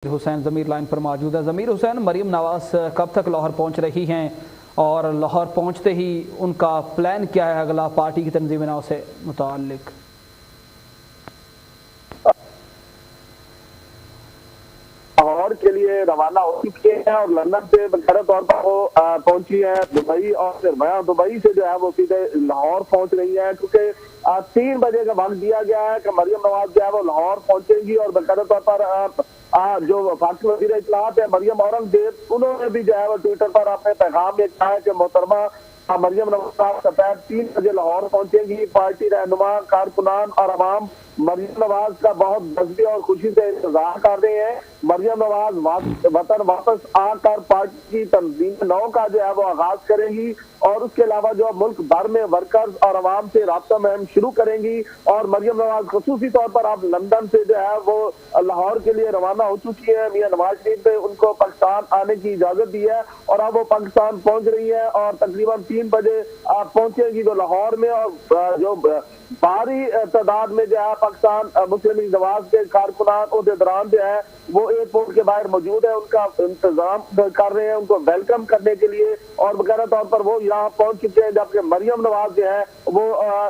हुसैन ज़मीर line पर मौजूद है। ज़मीर हुसैन, मरियम नवाज़ कब तक लाहौर पहुंच रही हैं और लाहौर पहुंचते ही उनका प्लान क्या है अगला पार्टी की तंजीम नौ से मुताल्लिक? लाहौर के लिए रवाना हो चुके हैं और लंदन से बकायदा तौर पर वो पहुंची है दुबई और फिर वहाँ दुबई से जो है वो सीधे लाहौर पहुंच रही है, क्योंकि 3 बजे का वक्त दिया गया है कि मरियम नवाज जो है वो लाहौर पहुंचेंगी। और बकायदा तौर पर जो वफाकी वज़ीर इत्तलाआत है मरियम औरंगज़ेब, उन्होंने भी जो है वो ट्विटर पर अपने पैगाम में कहा है कि मोहतरमा मरियम नवाज दोपहर 3 बजे लाहौर पहुंचेंगी। पार्टी रहनुमा, कारकुनान और अवाम मरियम नवाज का बहुत जज्बे और खुशी से इंतजार कर रहे हैं। मरियम नवाज वतन वापस आकर पार्टी की तंजीम नौ का जो है वो आगाज करेंगी और उसके अलावा जो मुल्क भर में वर्कर्स और अवाम से राब्ता मुहिम शुरू करेंगी। और मरियम नवाज खसूसी तौर पर अब लंदन से जो है वो लाहौर के लिए रवाना हो चुकी है। मियां नवाज शरीफ ने उनको पाकिस्तान आने की इजाजत दी है और अब वो पाकिस्तान पहुंच रही है और तकरीबन 3 बजे पहुंचेगी तो लाहौर में। और जो भारी तादाद में जो है पाकिस्तान मुस्लिम लीग नवाज के कारकुनान उहदेदारान जो है वो एयरपोर्ट के बाहर मौजूद है, उनका इंतजाम कर रहे हैं उनको वेलकम करने के लिए। और बकायदा तौर पर वो यहाँ पहुंच चुके हैं, जबकि मरियम नवाज जो है वो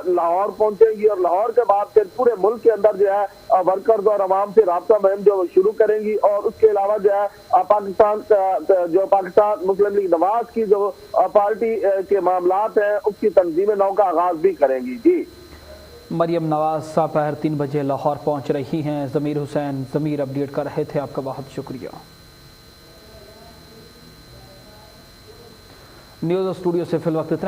लाहौर पहुंचेगी और लाहौर के बाद फिर पूरे मुल्क के अंदर जो है वर्कर्स और अवाम से राब्ता मुहिम जो शुरू करेंगी। और उसके अलावा जो है पाकिस्तान मुस्लिम लीग नवाज की जो पार्टी के मामलात हैं उसकी तंजीम नौ का आगाज भी करेंगी। जी, मरियम नवाज दोपहर 3 बजे लाहौर पहुंच रही हैं। ज़मीर हुसैन ज़मीर अपडेट कर रहे थे, आपका बहुत शुक्रिया। न्यूज़ स्टूडियो से फिल वक्त इतना ही।